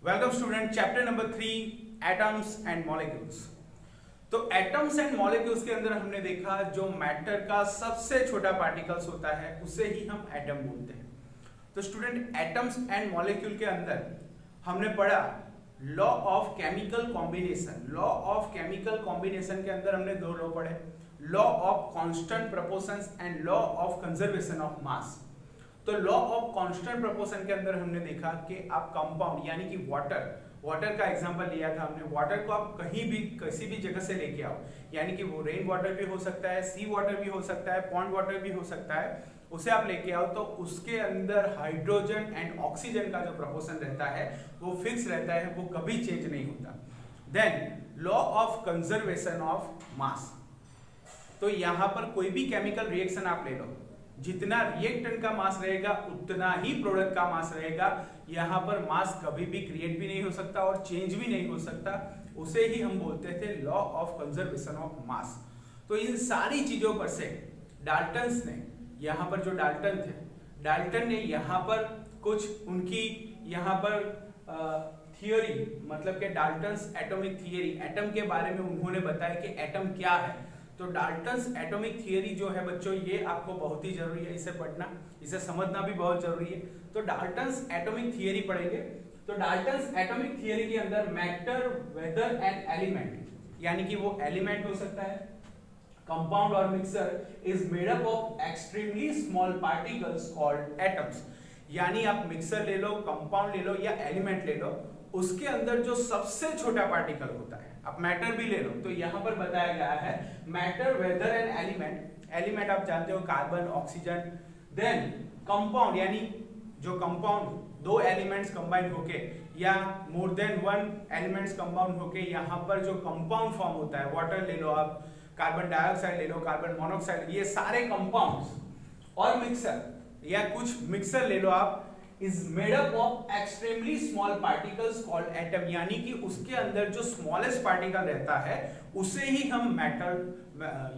Welcome student, chapter number 3 atoms and molecules. तो atoms and molecules के अंदर हमने देखा जो मैटर का सबसे छोटा पार्टिकल्स होता है उसे ही हम एटम बोलते हैं। तो स्टूडेंट, एटम्स एंड मॉलिक्यूल के अंदर हमने पढ़ा law of chemical combination. Law of chemical combination के अंदर हमने दो लॉ पढ़े, law of constant proportions and law of conservation of mass. तो लॉ ऑफ कांस्टेंट प्रोपोर्शन के अंदर हमने देखा कि आप कंपाउंड यानी कि वाटर का एग्जांपल लिया था हमने। वाटर को आप कहीं भी किसी भी जगह से लेके आओ, यानी कि वो रेन वाटर भी हो सकता है, सी वाटर भी हो सकता है, पॉन्ड वाटर भी हो सकता है, उसे आप लेके आओ तो उसके अंदर हाइड्रोजन एंड ऑक्सीजन का जो प्रोपोर्शन रहता है वो फिक्स रहता है, वो कभी चेंज नहीं होता। Then law of conservation of mass. तो यहाँ पर कोई भी केमिकल रिएक्शन आप ले लो, जितना रिएक्टेंट का मास रहेगा उतना ही प्रोडक्ट का मास रहेगा। यहाँ पर मास कभी भी क्रिएट भी नहीं हो सकता और चेंज भी नहीं हो सकता, उसे ही हम बोलते थे law of conservation of mass. तो इन सारी चीजों पर से डाल्टन्स ने, यहाँ पर जो डाल्टन थे, डाल्टन ने यहाँ पर कुछ उनकी यहाँ पर थियोरी, मतलब कि डाल्टन्स एटॉमिक थियोरी, एटम के बारे में उन्होंने बताया कि एटम क्या है। तो डाल्टन्स एटॉमिक थियोरी जो है बच्चों, ये आपको बहुत ही जरूरी है, इसे पढ़ना, इसे समझना भी बहुत जरूरी है। तो डाल्टन्स एटॉमिक थियोरी पढ़ेंगे। तो डाल्टन्स एटॉमिक थियोरी के अंदर मैटर, वेदर एंड एलिमेंट, यानी कि वो एलिमेंट हो सकता है, कंपाउंड और mixer is made up of extremely small particles called atoms. यानी आप मिक्सर ले लो, कंपाउंड ले लो या एलिमेंट ले लो, उसके अंदर जो सबसे छोटा पार्टिकल होता है, आप मैटर भी ले लो, तो यहाँ पर बताया गया है matter, whether and element. Element आप जानते हो कार्बन, ऑक्सीजन। देन कंपाउंड, यानी जो कंपाउंड दो एलिमेंट्स कंबाइन होके या मोर देन वन एलिमेंट्स कंपाउंड होके यहाँ पर जो कंपाउंड फॉर्म होता है, वाटर ले लो आप, कार्बन डाइऑक्साइड ले लो, कार्बन मोनोऑक्साइड, ये सारे कंपाउंड्स। और मिक्सर या कुछ मिक्सर ले लो आप, is made up of extremely small particles called atom, यानी कि उसके अंदर जो स्मॉलेस्ट पार्टिकल रहता है उसे ही हम मैटर,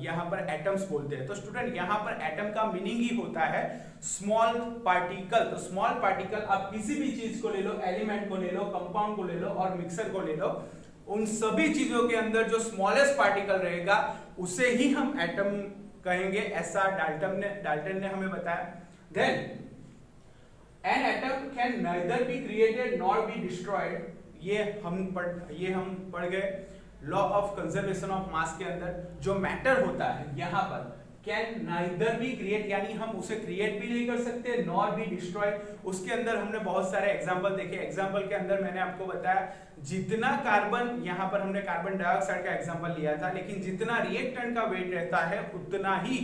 यहाँ पर एटम्स बोलते हैं। तो स्टूडेंट, यहाँ पर एटम का मीनिंग ही होता है स्मॉल पार्टिकल। तो स्मॉल पार्टिकल आप किसी भी चीज को ले लो, एलिमेंट को ले लो, कंपाउंड को ले लो और मिक्सर को ले लो, उन सभी चीजों के अंदर जो स्मॉलेस्ट पार्टिकल रहेगा उसे ही हम एटम कहेंगे, ऐसा डाल्टन ने हमें बताया। Then an atom can neither be created nor be destroyed, ये हम पढ़ गए law of conservation of mass के अंदर। जो मैटर होता है यहाँ पर कैन नाइदर बी क्रिएट, यानी हम उसे क्रिएट भी नहीं कर सकते, नॉर बी डिस्ट्रॉयड। उसके अंदर हमने बहुत सारे एग्जांपल देखे। एग्जांपल के अंदर मैंने आपको बताया जितना कार्बन, यहाँ पर हमने कार्बन डाइऑक्साइड का एग्जांपल लिया था, लेकिन जितना रिएक्टेंट का वेट रहता है उतना ही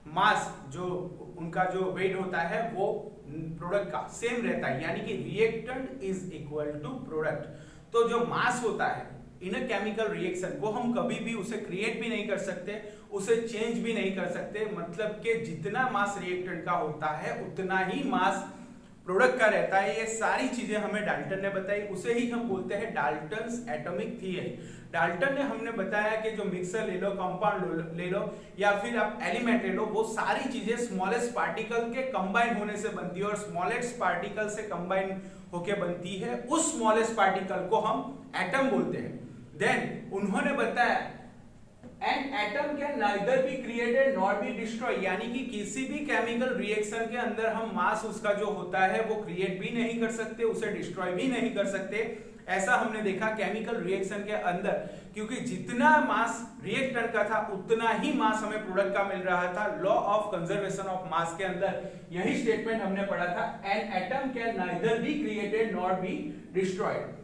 मास, जो उनका जो वेट होता है वो प्रोडक्ट का सेम रहता है, यानी कि reactant is equal to product. तो जो मास होता है इन अ केमिकल रिएक्शन, वो हम कभी भी उसे क्रिएट भी नहीं कर सकते, उसे चेंज भी नहीं कर सकते। मतलब कि जितना मास रिएक्टेंट का होता है उतना ही मास प्रोडक्ट का रहता है। ये सारी चीजें हमें डाल्टन ने बताई, उसे ही हम बोलते हैं डाल्टन्स एटॉमिक थियरी। डाल्टन ने हमने बताया कि जो मिक्सर ले लो, कंपाउंड ले लो या फिर आप एलिमेंट ले लो, वो सारी चीजें स्मॉलेस्ट पार्टिकल के कंबाइन होने से बनती है और स्मॉलेस्ट पार्टिकल से कंबाइन होके बनती है। उस स्मॉलेस्ट पार्टिकल को हम एटम बोलते हैं। देन उन्होंने बताया An atom can neither be created nor be destroyed, यानी कि किसी भी केमिकल रिएक्शन के अंदर हम मास उसका जो होता है वो क्रिएट भी नहीं कर सकते, उसे डिस्ट्रॉय भी नहीं कर सकते। ऐसा हमने देखा केमिकल रिएक्शन के अंदर, क्योंकि जितना मास रिएक्टेंट का था उतना ही मास हमें प्रोडक्ट का मिल रहा था। Law of conservation of mass के अंदर यही स्टेटमेंट हमने पढ़ा था, an atom can neither be created nor be destroyed.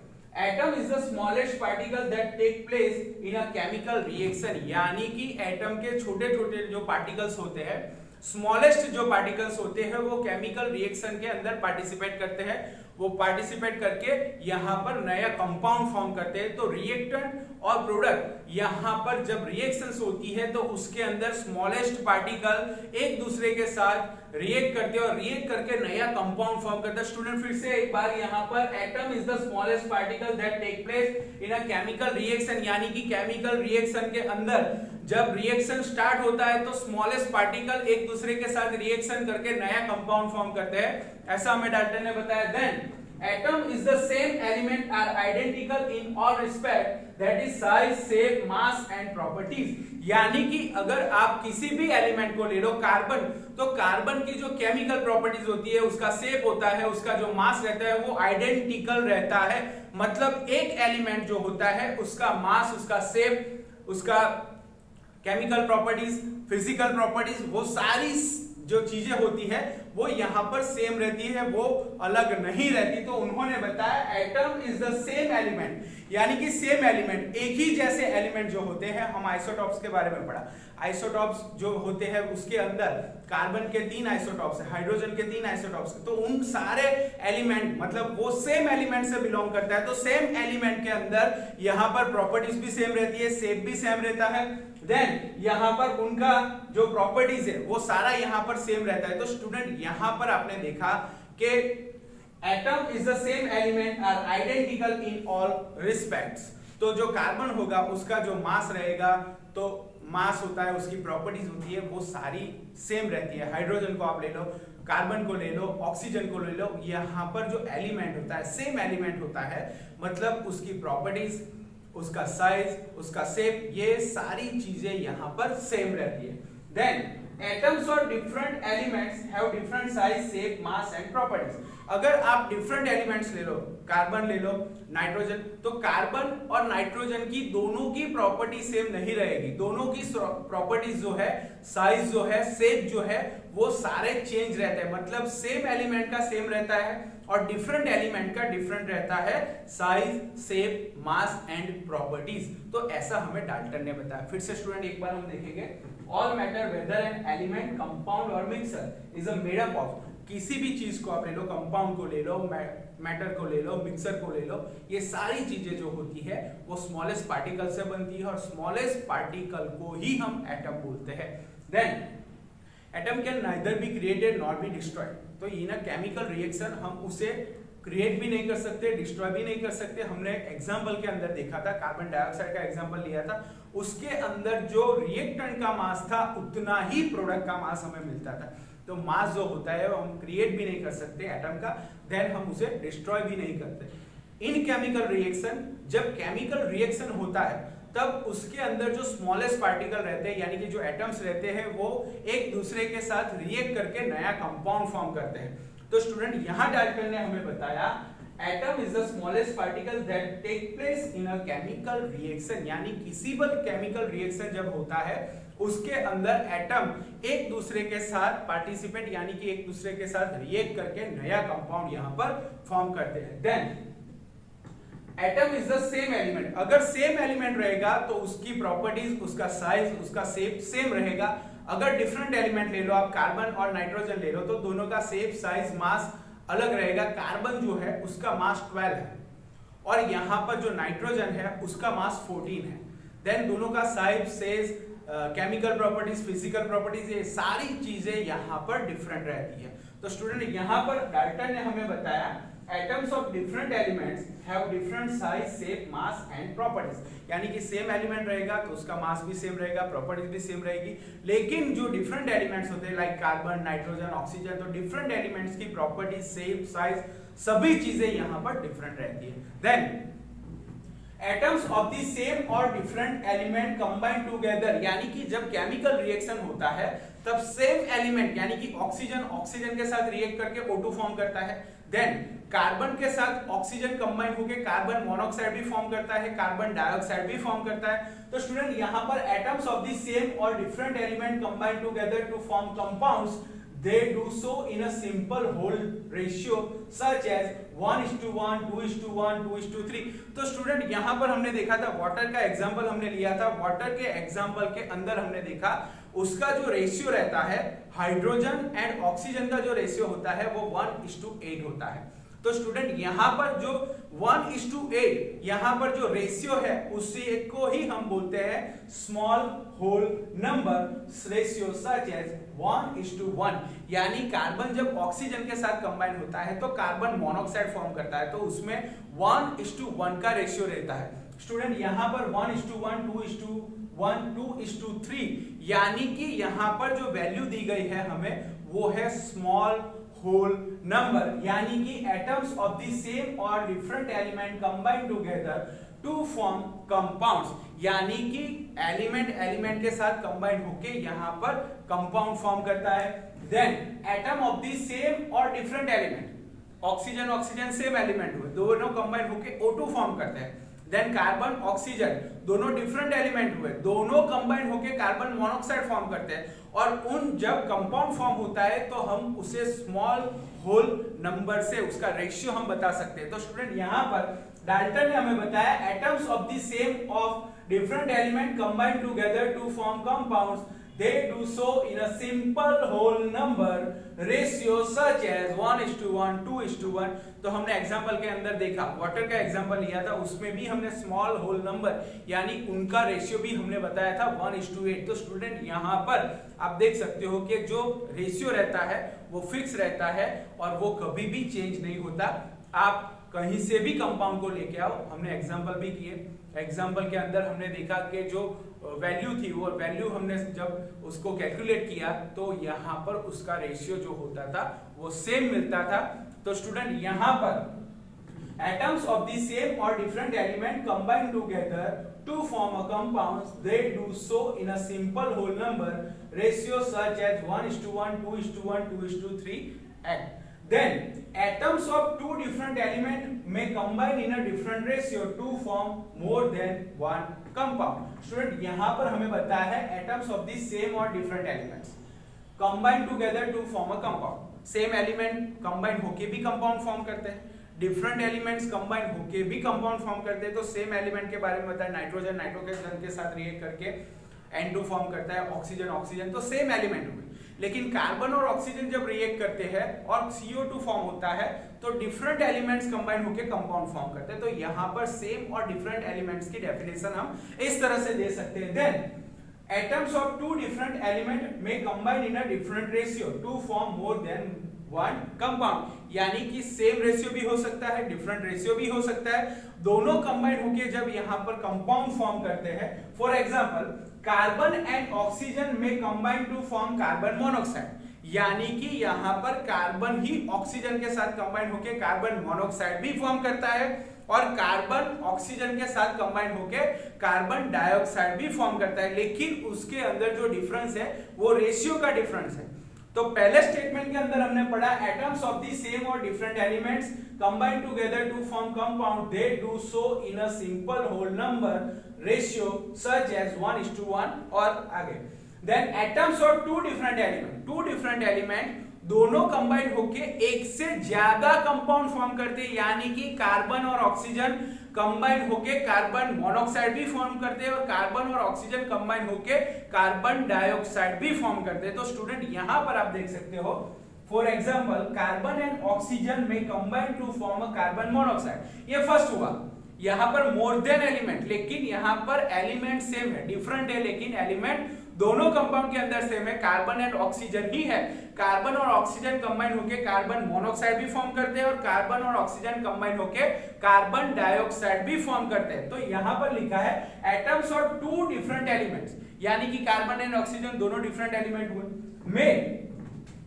Atom is the smallest particle that take place in a chemical reaction, यानी कि एटम के छोटे छोटे जो पार्टिकल्स होते हैं, स्मॉलेस्ट जो पार्टिकल्स होते हैं, वो केमिकल रिएक्शन के अंदर पार्टिसिपेट करते हैं। वो पार्टिसिपेट करके यहाँ पर नया कंपाउंड फॉर्म करते हैं। तो रिएक्टेंट और प्रोडक्ट यहाँ पर जब रिएक्शंस होती है तो उसके अंदर स्मॉलेस्ट पार्टिकल एक दूसरे के साथ रिएक्ट करते हैं और रिएक्ट करके नया कंपाउंड फॉर्म करता है। स्टूडेंट, फिर से एक बार यहाँ पर atom is the smallest particle that take place in a chemical reaction, यानी कि केमिकल रिएक्शन के अंदर जब रिएक्शन स्टार्ट होता है तो स्मॉलेस्ट पार्टिकल एक दूसरे के साथ रिएक्शन करके नया कंपाउंड फॉर्म करते हैं, ऐसा हमें डाल्टन ने बताया। Then atom is the same element are identical in all respect that is size shape mass and properties. यानी कि अगर आप किसी भी एलिमेंट को ले लो, कार्बन, तो कार्बन की जो केमिकल प्रॉपर्टीज होती है, उसका शेप होता है, उसका जो मास रहता है वो आइडेंटिकल रहता है। मतलब एक एलिमेंट जो होता है उसका मास, उसका शेप, उसका केमिकल प्रॉपर्टीज, फिजिकल प्रॉपर्टीज, वो सारी जो चीजें होती है वो यहाँ पर सेम रहती है, वो अलग नहीं रहती। तो उन्होंने बताया atom is the same element, यानी कि सेम एलिमेंट, एक ही जैसे एलिमेंट जो होते हैं। हम आइसोटॉप्स के बारे में पढ़ा, आइसोटॉप्स जो होते हैं उसके अंदर कार्बन के 3 आइसोटॉप्स है, हाइड्रोजन के 3 आइसोटॉप्स है, तो उन सारे एलिमेंट मतलब वो सेम एलिमेंट से बिलोंग करता है। तो सेम एलिमेंट के अंदर यहाँ पर प्रॉपर्टीज भी सेम रहती है, शेप भी सेम रहता है, देन यहाँ पर उनका जो प्रॉपर्टीज है वो सारा यहाँ पर सेम रहता है। तो स्टूडेंट यहाँ पर आपने देखा कि atom is the same element are identical in all respects. तो जो कार्बन होगा उसका जो मास रहेगा, तो मास होता है, उसकी प्रॉपर्टीज होती है, वो सारी सेम रहती है। हाइड्रोजन को आप ले लो, कार्बन को ले लो, ऑक्सीजन को ले लो, यहाँ पर जो एलिमेंट होता है सेम एलिमेंट होता है, मतलब उसकी प्रॉपर्टीज, उसका साइज, उसका शेप, ये सारी चीजें यहाँ पर सेम रहती है। देन एटम्स और different elements have different size, shape, mass and properties. अगर आप डिफरेंट एलिमेंट्स ले लो, कार्बन ले लो, नाइट्रोजन, तो कार्बन और नाइट्रोजन की दोनों की प्रॉपर्टी सेम नहीं रहेगी। दोनों की प्रॉपर्टीज जो है, साइज जो है, शेप जो है, वो सारे चेंज रहते हैं। मतलब सेम एलिमेंट का सेम रहता है और डिफरेंट एलिमेंट का डिफरेंट रहता है, size, shape, mass and properties. तो ऐसा हमें डाल्टन ने बताया। फिर से स्टूडेंट एक बार हम देखेंगे, all matter whether an element, compound और mixer is a made up of. किसी भी चीज को आप ले लो, कंपाउंड को ले लो, मैटर को ले लो, मिक्सर को ले लो, ये सारी चीजें जो होती है वो स्मॉलेस्ट पार्टिकल से बनती है और स्मॉलेस्ट पार्टिकल को ही हम एटम बोलते हैं। Then atom can neither be created nor be destroyed. तो इन अ केमिकल रिएक्शन हम उसे क्रिएट भी नहीं कर सकते, डिस्ट्रॉय भी नहीं कर सकते। हमने एग्जांपल के अंदर देखा था, कार्बन डाइऑक्साइड का एग्जांपल लिया था, उसके अंदर जो रिएक्टेंट का मास था उतना ही प्रोडक्ट का मास हमें मिलता था। तो मास जो होता है वो हम क्रिएट भी नहीं कर सकते एटम का, देन हम उसे डिस्ट्रॉय भी नहीं करते। इन केमिकल रिएक्शन, जब केमिकल रिएक्शन होता है तब उसके अंदर जो स्मॉलेस्ट पार्टिकल रहते हैं, यानी कि जो एटम्स रहते हैं, वो एक दूसरे के साथ रिएक्ट करके नया कंपाउंड फॉर्म करते हैं। तो स्टूडेंट यहाँ डाल्टन ने हमें बताया atom is the smallest particle that take place in a chemical reaction, यानी किसी भी केमिकल रिएक्शन जब होता है उसके अंदर एटम एक दूसरे के साथ पार्टिसिपेट, यानी कि एक दूसरे के साथ रिएक्ट करके नया कंपाउंड यहाँ पर फॉर्म करते हैं। Then atom is the same element. अगर सेम एलिमेंट रहेगा तो उसकी प्रॉपर्टीज, उसका साइज, उसका शेप सेम रहेगा। अगर डिफरेंट एलिमेंट ले लो आप, कार्बन और नाइट्रोजन ले लो, तो दोनों का शेप, साइज, मास अलग रहेगा। कार्बन जो है उसका मास 12 है और यहाँ पर जो नाइट्रोजन है उसका मास 14 है। देन दोनों का size, shape, chemical properties, physical properties, ये सारी चीजें यहाँ पर डिफरेंट रहती है। तो स्टूडेंट यहाँ पर डाल्टन ने हमें बताया atoms of different elements have different size, shape, mass and properties। यानी कि सेम एलिमेंट रहेगा तो उसका मास भी सेम रहेगा, प्रॉपर्टीज भी सेम रहेगी। लेकिन जो डिफरेंट एलिमेंट्स होते हैं लाइक कार्बन, नाइट्रोजन, ऑक्सीजन, तो डिफरेंट एलिमेंट्स की प्रॉपर्टीज, शेप, साइज, सभी चीजें यहाँ पर डिफरेंट रहती है। Then atoms of the same और डिफरेंट एलिमेंट कंबाइन टुगेदर, यानी कि जब केमिकल रिएक्शन होता है तब सेम एलिमेंट यानी कि ऑक्सीजन के साथ रिएक्ट करके O2 फॉर्म करता है। देन कार्बन के साथ ऑक्सीजन कंबाइन होकर कार्बन मोनोऑक्साइड भी फॉर्म करता है, कार्बन डाइऑक्साइड भी फॉर्म करता है। तो स्टूडेंट यहाँ पर एटम्स ऑफ द सेम और different element combine together to form compounds, they do so in a simple whole ratio such as 1:1, 2:1, 2:3। तो स्टूडेंट यहाँ पर हमने देखा था, वाटर का एग्जांपल हमने लिया था। वाटर के एग्जांपल के अंदर हमने देखा उसका जो रेशियो रहता है, हाइड्रोजन एंड ऑक्सीजन का जो रेशियो होता है वो 1:8 होता है। तो स्टूडेंट यहाँ पर जो 1:8 यहाँ पर जो रेशियो है उसी को ही हम बोलते हैं small whole number ratio such as 1:1। यानी कार्बन जब ऑक्सीजन के साथ कंबाइन होता है तो कार्बन मोनोऑक्साइड फॉर्म करता है, तो उसमें 1:1 का रेशियो रहता है। स्टूडेंट यहाँ पर 1:1, 2:1, 2:3, यानी कि यहाँ पर जो वैल्यू दी गई है हमें वो है स्मॉल होल नंबर, यानी कि एटम्स ऑफ द सेम और different element combine together to form compounds, यानी कि एलिमेंट के साथ कंबाइन होके यहाँ पर कंपाउंड फॉर्म करता है। Then atom of the same और different element, oxygen same element हुए, दोनों कंबाइन होके O2 फॉर्म करते हैं। देन कार्बन ऑक्सीजन दोनों डिफरेंट एलिमेंट हुए, दोनों कंबाइन होके कार्बन मोनोऑक्साइड फॉर्म करते हैं, और उन जब कंपाउंड फॉर्म होता है तो हम उसे स्मॉल होल नंबर से उसका रेशियो हम बता सकते हैं। तो स्टूडेंट यहाँ पर डाल्टन ने हमें बताया atoms of the same of different element combine together to form compounds, they do so in a simple whole number ratio such as 1:1, 2:1। तो हमने एग्जांपल के अंदर देखा, वाटर का एग्जांपल लिया था, उसमें भी हमने स्मॉल होल नंबर यानी उनका रेशियो भी हमने बताया था 1:8। तो स्टूडेंट यहाँ पर आप देख सकते हो कि जो रेशियो रहता है वो फिक्स रहता है और वो कभी भी चेंज नहीं होता। आप कहीं से भी कंपाउंड को लेके आओ, हमने एग्जांपल भी किए, एग्जांपल के अंदर हमने देखा कि जो वैल्यू थी वो वैल्यू हमने जब उसको कैलकुलेट किया तो यहाँ पर उसका रेशियो जो होता था वो सेम मिलता था। तो स्टूडेंट यहाँ पर एटम्स ऑफ द सेम और different element combine together to form a compound, they do so in a simple whole number ratio such as 1:1, 2:1, 2:3। Then atoms of two different elements may combine in a different ratio to form more than one compound। Student यहाँ पर हमें बताया है atoms of the same और different elements combine together to form a compound। Same element combine होके भी compound form करते हैं, डिफरेंट एलिमेंट्स कंबाइन होके भी कंपाउंड फॉर्म करते हैं। तो सेम एलिमेंट के बारे में बताया, नाइट्रोजन नाइट्रोजन के साथ रिएक्ट करके N2 फॉर्म करता है, ऑक्सीजन, तो सेम एलिमेंट हुए। लेकिन कार्बन और ऑक्सीजन जब रिएक्ट करते हैं और CO2 फॉर्म होता है तो डिफरेंट एलिमेंट्स कंबाइन होकर कंपाउंड फॉर्म करते हैं। तो यहाँ पर सेम और डिफरेंट एलिमेंट्स की डेफिनेशन हम इस तरह से दे सकते हैं। Then atoms of two different element may combine in a different ratio to form more than one compound, यानी कि सेम रेशियो भी हो सकता है, डिफरेंट रेशियो भी हो सकता है, दोनों कंबाइन होकर जब यहाँ पर कंपाउंड फॉर्म करते हैं। For example carbon and oxygen may combine to form carbon monoxide, यानी कि यहाँ पर कार्बन ही ऑक्सीजन के साथ कंबाइन होकर कार्बन मोनोऑक्साइड भी फॉर्म करता है, और कार्बन ऑक्सीजन के साथ कंबाइन होकर कार्बन डाइऑक्साइड भी फॉर्म करता है। लेकिन उसके अंदर जो डिफरेंस है वो रेशियो का डिफरेंस है। तो पहले स्टेटमेंट के अंदर हमने पढ़ा एटम्स ऑफ द सेम और different elements combine together to form compound, they do so in a simple whole number ratio such as 1:1। और आगे then atoms of two different element दोनों कंबाइन होके एक से ज्यादा कंपाउंड फॉर्म करते हैं, यानी कि कार्बन और ऑक्सीजन कंबाइन होके कार्बन मोनोऑक्साइड भी फॉर्म करते हैं और कार्बन और ऑक्सीजन कंबाइन होके कार्बन डाइऑक्साइड भी फॉर्म करते हैं। तो स्टूडेंट यहां पर आप देख सकते हो, for example carbon and oxygen may combine to form a carbon monoxide, ये फर्स्ट हुआ। यहां पर मोर देन एलिमेंट, लेकिन यहां पर एलिमेंट सेम है, डिफरेंट है लेकिन एलिमेंट दोनों कंपाउंड के अंदर सेम है, कार्बन एंड ऑक्सीजन ही है। कार्बन और ऑक्सीजन कंबाइन होके कार्बन मोनोऑक्साइड भी फॉर्म करते हैं और कार्बन और ऑक्सीजन कंबाइन होके कार्बन डाइऑक्साइड भी फॉर्म करते हैं। तो यहां पर लिखा है atoms of two different elements, यानी कि कार्बन एंड ऑक्सीजन दोनों डिफरेंट एलिमेंट हुए, में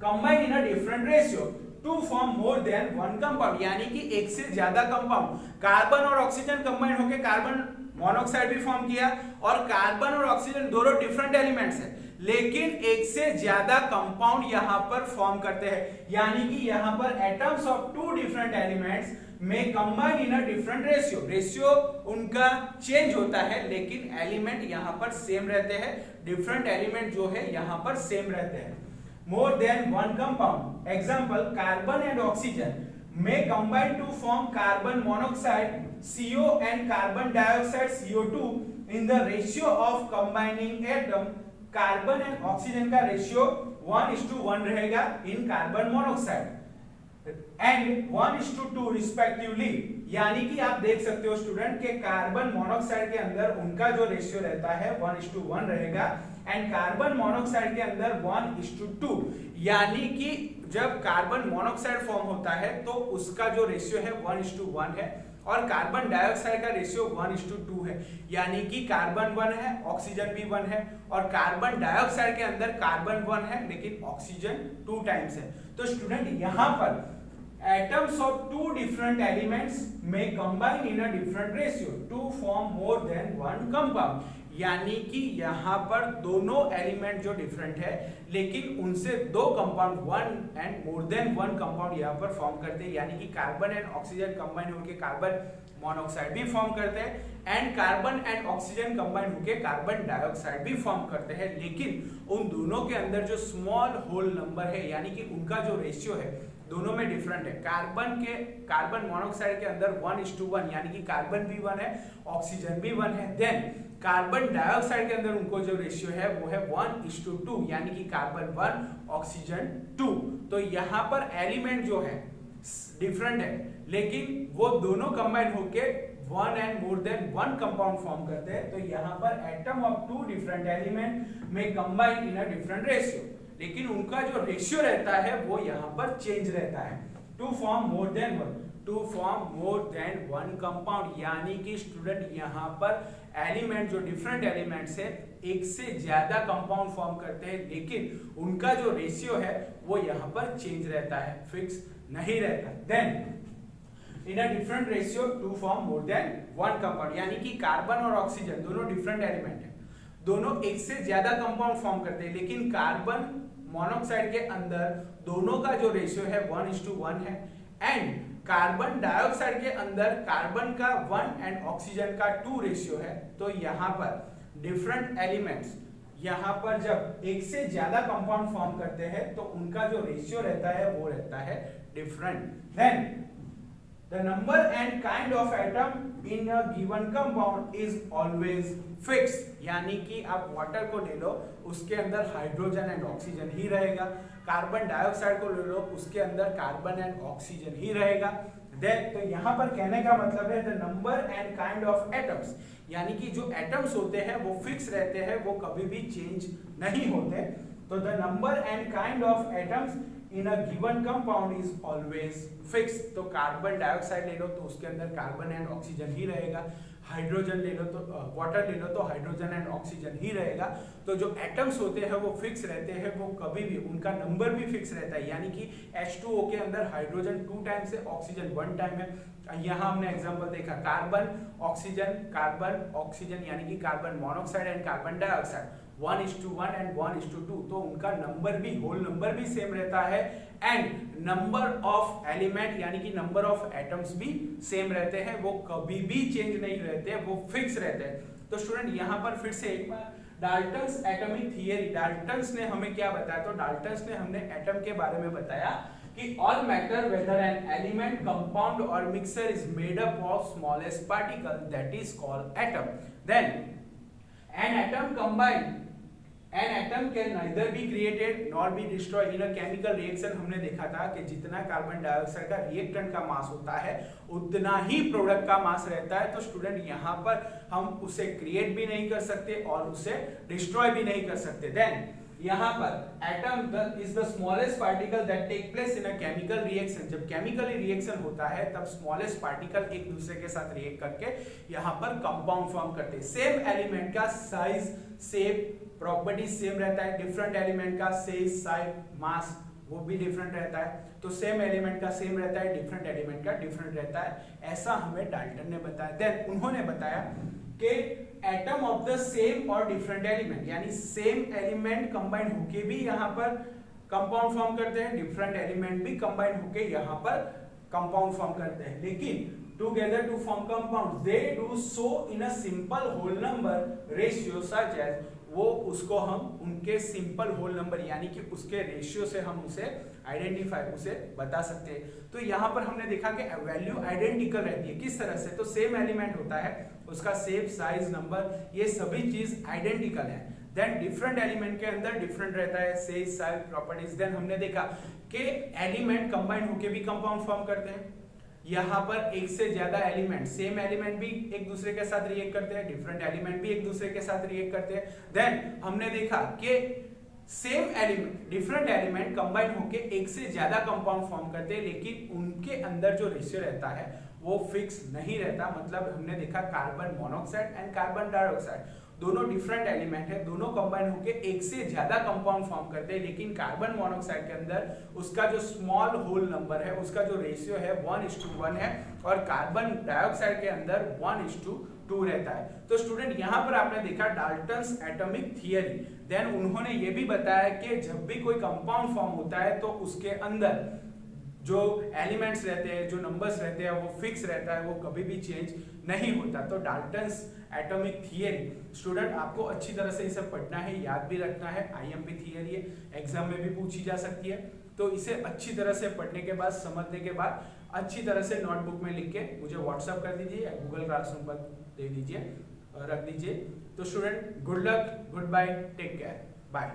combine in a different ratio to form more than one compound, यानी कि एक से ज्यादा कंपाउंड। कार्बन और ऑक्सीजन कंबाइन होके कार्बन मोनोऑक्साइड भी फॉर्म किया, और कार्बन और ऑक्सीजन दोनों डिफरेंट एलिमेंट्स हैं, लेकिन एक से ज्यादा कंपाउंड यहां पर फॉर्म करते हैं, यानी कि यहां पर atoms of two different elements may combine in a different ratio उनका चेंज होता है, लेकिन एलिमेंट यहां पर सेम रहते हैं, डिफरेंट एलिमेंट जो है यहां पर सेम रहते हैं। मोर than one compound, example carbon and oxygen may combine to form carbon monoxide CO and carbon dioxide CO2 in the ratio of combining atom। Carbon and oxygen का ratio 1:1 रहेगा इन carbon monoxide and 1:2 respectively, यानी कि आप देख सकते हो student के carbon monoxide के अंदर उनका जो रेशियो रहता है 1:1 रहेगा एंड कार्बन मोनोऑक्साइड के अंदर 1:2, यानी कि जब कार्बन मोनोऑक्साइड फॉर्म होता है तो उसका जो रेशियो है 1:1 है, और कार्बन डाइऑक्साइड का रेशियो 1:2 है, यानी कि कार्बन 1 है, ऑक्सीजन भी 1 है, और कार्बन डाइऑक्साइड के अंदर कार्बन 1 है लेकिन ऑक्सीजन 2 टाइम्स है। तो स्टूडेंट यहाँ पर atoms of two different elements may combine in a different ratio to form more than one compound, यानी कि यहाँ पर दोनों एलिमेंट जो डिफरेंट है लेकिन उनसे दो compound one and more than one compound यहाँ पर फॉर्म करते हैं, यानी कि कार्बन एंड ऑक्सीजन कंबाइन होकर कार्बन मोनोऑक्साइड भी फॉर्म करते हैं and carbon and oxygen combine होकर कार्बन डाइऑक्साइड भी फॉर्म करते हैं, लेकिन उन दोनों के अंदर जो स्मॉल होल नंबर है यानी कि उनका जो रेशियो है दोनों में डिफरेंट है। कार्बन मोनोऑक्साइड के अंदर 1:1 यानी कि कार्बन भी 1 है, ऑक्सीजन भी 1 है। देन कार्बन डाइऑक्साइड के अंदर उनको जो रेशियो है वो है 1:2 यानी कि कार्बन 1 ऑक्सीजन 2। तो यहाँ पर एलिमेंट जो है डिफरेंट है लेकिन वो दोनों कंबाइन होके one and more than one compound form करते हैं। तो यहाँ पर atom of two different element may combine in a different ratio, लेकिन उनका जो रेशियो रहता है वो यहाँ पर चेंज रहता है to form more than one compound, यानी कि स्टूडेंट यहाँ पर एलिमेंट जो डिफरेंट एलिमेंट्स है एक से ज्यादा कंपाउंड फॉर्म करते हैं लेकिन उनका जो रेशियो है वो यहाँ पर चेंज रहता है, फिक्स नहीं रहता। Then in a different ratio to form more than one compound, यानी कि कार्बन और ऑक्सीजन दोनों डिफरेंट एलिमेंट है, दोनों एक से ज्यादा कंपाउंड फॉर्म करते हैं लेकिन कार्बन मोनोऑक्साइड के अंदर दोनों का जो रेशियो है 1:1 है एंड कार्बन डाइऑक्साइड के अंदर कार्बन का 1 एंड ऑक्सीजन का 2 रेशियो है। तो यहाँ पर डिफरेंट एलिमेंट्स यहाँ पर जब एक से ज्यादा कंपाउंड फॉर्म करते हैं तो उनका जो रेशियो रहता है वो रहता है different. Then the number and kind of atom in a given compound is always fixed, यानी कि आप वाटर को ले लो उसके अंदर हाइड्रोजन एंड ऑक्सीजन ही रहेगा, कार्बन डाइऑक्साइड को ले लो उसके अंदर कार्बन एंड ऑक्सीजन ही रहेगा। देन तो यहाँ पर कहने का मतलब है the number and kind of atoms, यानी कि जो एटम्स होते हैं वो फिक्स रहते हैं, वो कभी भी चेंज नहीं होते। तो the number and kind of atoms in a given compound is always fix. तो कार्बन डाइऑक्साइड ले लो तो उसके अंदर कार्बन एंड ऑक्सीजन ही रहेगा, हाइड्रोजन ले लो तो वाटर ले लो तो हाइड्रोजन एंड ऑक्सीजन ही रहेगा। तो जो एटम्स होते हैं वो फिक्स रहते हैं, वो कभी भी उनका नंबर भी फिक्स रहता है, यानी कि H2O के अंदर हाइड्रोजन 2 टाइम्स है, ऑक्सीजन 1 टाइम है। यहाँ हमने एग्जांपल देखा कार्बन ऑक्सीजन यानी कि carbon monoxide and carbon dioxide 1:1 and 1:2, तो उनका नंबर भी होल नंबर भी सेम रहता है एंड नंबर ऑफ एलिमेंट यानी कि नंबर ऑफ एटम्स भी सेम रहते हैं, वो कभी भी चेंज नहीं रहते, वो फिक्स रहते हैं। तो स्टूडेंट यहाँ पर फिर से एक बार डाल्टन्स एटॉमिक थियरी, डाल्टन्स ने हमें क्या बताया, तो डाल्टन्स ने हमने एटम के बारे में बताया कि all matter whether an element compound और mixer is made up of smallest particle that is called atom. Then an atom combined An atom can neither be created nor be destroyed in a chemical reaction। हमने देखा था कि जितना carbon dioxide का reactant का मास होता है उतना ही प्रोडक्ट का मास रहता है। तो स्टूडेंट यहाँ पर हम उसे क्रिएट भी नहीं कर सकते और उसे डिस्ट्रॉय भी नहीं कर सकते। देन यहाँ पर atom is the smallest particle that take place in a chemical reaction. जब केमिकल रिएक्शन होता है तब स्मॉलेस्ट पार्टिकल एक दूसरे के साथ रिएक्ट करके यहाँ पर कंपाउंड फॉर्म करते हैं। सेम एलिमेंट का साइज शेप प्रॉपर्टी सेम रहता है, डिफरेंट एलिमेंट का साइज मास वो भी डिफरेंट रहता है। तो सेम एलिमेंट का सेम रहता है, डिफरेंट एलिमेंट का डिफरेंट रहता है, ऐसा हमें डाल्टन ने बताया। देन उन्होंने बताया कि एटम ऑफ द सेम और डिफरेंट एलिमेंट, यानी सेम एलिमेंट कंबाइन होके भी यहाँ पर कंपाउंड फॉर्म करते हैं, डिफरेंट एलिमेंट भी कंबाइन होके यहाँ पर कंपाउंड फॉर्म करते हैं, लेकिन together to form compounds they do so in a simple whole number ratio such as, वो उसको हम उनके सिंपल होल नंबर यानी कि उसके रेशियो से हम उसे आइडेंटिफाई उसे बता सकते हैं। तो यहाँ पर हमने देखा कि वैल्यू आइडेंटिकल रहती है, किस तरह से, तो सेम एलिमेंट होता है, उसका शेप साइज नंबर ये सभी चीज आइडेंटिकल है। देन डिफरेंट एलिमेंट के अंदर डिफरेंट रहता है साइज प्रॉपर्टीज। देन हमने देखा कि एलिमेंट कंबाइन होके भी कंपाउंड फॉर्म करते हैं, यहाँ पर एक से ज्यादा एलिमेंट, सेम एलिमेंट भी एक दूसरे के साथ रिएक्ट करते हैं, डिफरेंट एलिमेंट भी एक दूसरे के साथ रिएक्ट करते हैं। देन हमने देखा कि same element different element combine होके एक से ज्यादा कंपाउंड फॉर्म करते हैं, लेकिन उनके अंदर जो रेशियो रहता है वो फिक्स नहीं रहता। मतलब हमने देखा carbon monoxide and carbon dioxide दोनों डिफरेंट एलिमेंट है, दोनों कंबाइन होकर एक से ज्यादा कंपाउंड फॉर्म करते हैं, लेकिन कार्बन मोनोऑक्साइड के अंदर उसका जो स्मॉल होल नंबर है, उसका जो रेशियो है 1:1 है, और कार्बन डाइऑक्साइड के अंदर 1:2 रहता है। तो स्टूडेंट यहाँ पर आपने देखा डाल्टन्स एटॉमिक थियरी, देन उन्होंने ये भी बताया कि जब भी कोई कंपाउंड फॉर्म होता है तो उसके अंदर जो एलिमेंट्स रहते हैं, जो नंबर्स रहते हैं, वो फिक्स रहता है, वो कभी भी चेंज नहीं होता। तो डाल्टन्स एटॉमिक थियरी स्टूडेंट आपको अच्छी तरह से इसे पढ़ना है, याद भी रखना है। आईएमपी थियरी है, एग्जाम में भी पूछी जा सकती है। तो इसे अच्छी तरह से पढ़ने के बाद, समझने के बाद अच्छी तरह से नोटबुक में लिख के मुझे व्हाट्सएप कर दीजिए या गूगल क्लासरूम पर दे दीजिए, रख दीजिए। तो student good luck, goodbye, take care, bye.